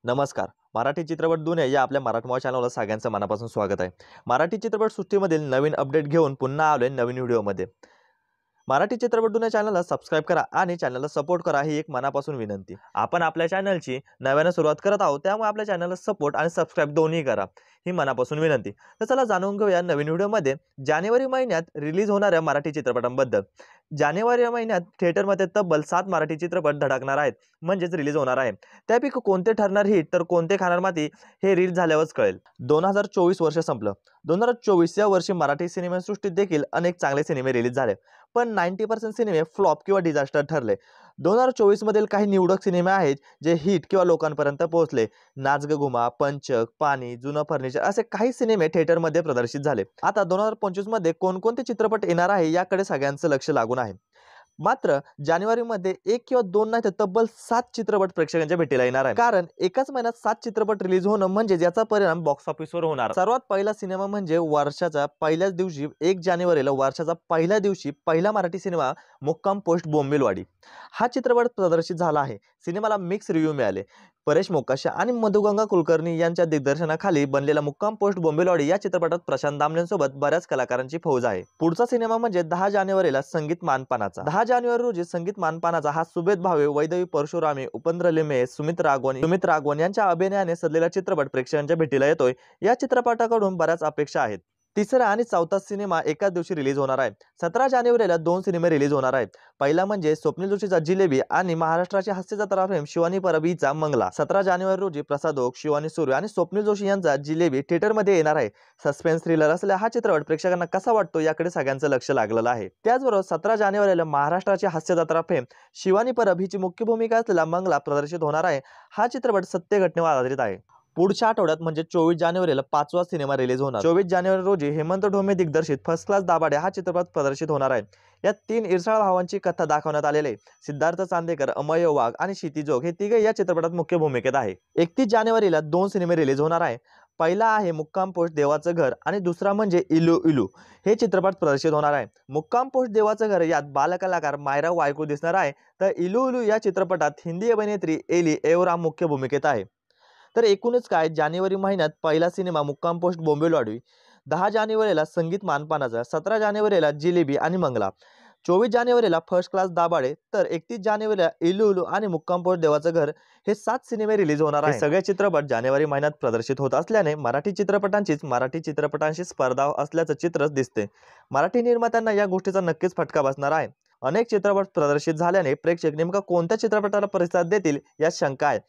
नमस्कार. मराठी चित्रपट दुनिया या आपल्या मराठमोळ्या चॅनलवर सगळ्यांचं मनापासून स्वागत आहे. मराठी चित्रपट सृष्टीमधील नवीन अपडेट घेऊन पुन्हा आलोय नवीन व्हिडिओमध्ये. मराठी चित्रपट दुनिया चॅनलला सबस्क्राइब करा आणि चॅनलला सपोर्ट करा ही एक मनापासून विनंती. आपण आपल्या चॅनलची नव्याने सुरुवात करत आहोत, त्यामुळे आपल्या चॅनलला सपोर्ट आणि सबस्क्राइब दोन्ही करा ही मनापासून विनंती. तर चला जाणून घेऊया नवीन व्हिडिओमध्ये जानेवारी महिन्यात रिलीज होणाऱ्या मराठी चित्रपटांबद्दल. जानेवारी महिन्यात थिएटरमध्ये तब्बल 7 मराठी चित्रपट धडकणार आहेत, म्हणजेच रिलीज होणार आहे. त्यापैकी कोणते ठरणार हिट तर कोणते खाणार माती हे रिलीज झाल्यावरच कळेल. 2024 वर्ष संपलं. 2024 या वर्षी मराठी सिनेमासृष्टीत देखील अनेक चांगले सिनेमे रिलीज झाले, पण 90% सिनेमे फ्लॉप किंवा डिझास्टर ठरले. 2024 मधील काही निवडक सिनेमे आहेत जे हिट किंवा लोकांपर्यंत पोहोचले. नाच ग घुमा, पंचक, पाणी, जुनं फर्निचर असे काही सिनेमे थिएटरमध्ये प्रदर्शित झाले. आता 2025 मध्ये कोणकोणते चित्रपट येणार आहे याकडे सगळ्यांचं लक्ष लागून आहे. मात्र जानेवारीमध्ये 1 किंवा 2 नाही तर तब्बल 7 चित्रपट प्रेक्षकांच्या भेटीला येणार आहे. कारण एकाच महिन्यात 7 चित्रपट रिलीज होणं म्हणजे याचा परिणाम बॉक्स ऑफिसवर होणार. सर्वात पहिला सिनेमा म्हणजे वर्षाच्या पहिल्याच दिवशी 1 जानेवारीला वर्षाच्या पहिल्या दिवशी पहिला मराठी सिनेमा मुक्काम पोस्ट बोंबिलवाडी हा चित्रपट प्रदर्शित झाला आहे. सिनेमाला मिक्स रिव्ह्यू मिळाले. परेश मोकाशी आणि मधुगंगा कुलकर्णी यांच्या दिग्दर्शनाखाली बनलेला मुक्काम पोस्ट बोंबिलवाडी या चित्रपटात प्रशांत दामलेंसोबत बऱ्याच कलाकारांची फौज आहे. पुढचा सिनेमा म्हणजे 10 जानेवारीला संगीत मानपानाचा. 10 जानेवारी रोजी संगीत मानपानाचा हा सुबेद भावे, वैदवी परशुरामी, उपेंद्र लिमये, सुमित राघवन यांच्या अभिनयाने सजलेला चित्रपट प्रेक्षकांच्या भेटीला येतोय. या चित्रपटाकडून बऱ्याच अपेक्षा आहेत. तिसरा आणि चौथा सिनेमा एकाच दिवशी रिलीज होणार आहे. 17 जानेवारीला 2 सिनेमे रिलीज होणार आहेत. पहिला म्हणजे स्वप्नील जोशीचा जिलेबी आणि महाराष्ट्राची हास्य जत्रा फेम शिवानी परबीचा मंगला. 17 जानेवारी रोजी प्रसाद ओक, शिवानी सूर्य आणि स्वप्नील जोशी यांचा जिलेबी थिएटरमध्ये येणार आहे. सस्पेन्स थ्रिलर असलेला हा चित्रपट प्रेक्षकांना कसा वाटतो याकडे सगळ्यांचं लक्ष लागलेलं आहे. त्याचबरोबर 17 जानेवारीला महाराष्ट्राची हास्य जत्रा फेम शिवानी परब हिची मुख्य भूमिका असलेला मंगला प्रदर्शित होणार आहे. हा चित्रपट सत्य घटनेवर आधारित आहे. पुढच्या आठवड्यात म्हणजे 24 जानेवारीला 5वा सिनेमा रिलीज होणार. 24 जानेवारी रोजी हेमंत ढोमे दिग्दर्शित फर्स्ट क्लास दाभाडे हा चित्रपट प्रदर्शित होणार आहे. यात 3 इरसाळ भावांची कथा दाखवण्यात आलेली आहे. सिद्धार्थ चांदेकर, अमय वाघ आणि क्षिती जोग हे तिघे या चित्रपटात मुख्य भूमिकेत आहे. 31 जानेवारीला 2 सिनेमे रिलीज होणार आहे. पहिला आहे मुक्काम पोस्ट देवाचं घर आणि दुसरा म्हणजे इलू इलू हे चित्रपट प्रदर्शित होणार आहे. मुक्काम पोस्ट देवाचं घर यात बालकलाकार मायरा वायकू दिसणार आहे, तर इलू इलू या चित्रपटात हिंदी अभिनेत्री एली एवराम मुख्य भूमिकेत आहे. तर एकूणच काय, जानेवारी महिन्यात पहिला सिनेमा मुक्काम पोस्ट बोंबिलवाडी, 10 जानेवारीला संगीत मानपानाचा, 17 जानेवारीला जिलेबी आणि मंगला, 24 जानेवारीला फर्स्ट क्लास दाभाडे, तर 31 जानेवारीला इलू इलू आणि मुक्काम पोस्ट देवाचं घर हे 7 सिनेमे रिलीज होणार आहे. सगळे चित्रपट जानेवारी महिन्यात प्रदर्शित होत असल्याने मराठी चित्रपटांशी स्पर्धा असल्याचं चित्रच दिसते. मराठी निर्मात्यांना या गोष्टीचा नक्कीच फटका बसणार आहे. अनेक चित्रपट प्रदर्शित झाल्याने प्रेक्षक नेमका कोणत्या चित्रपटाला प्रतिसाद देतील यात शंका आहे.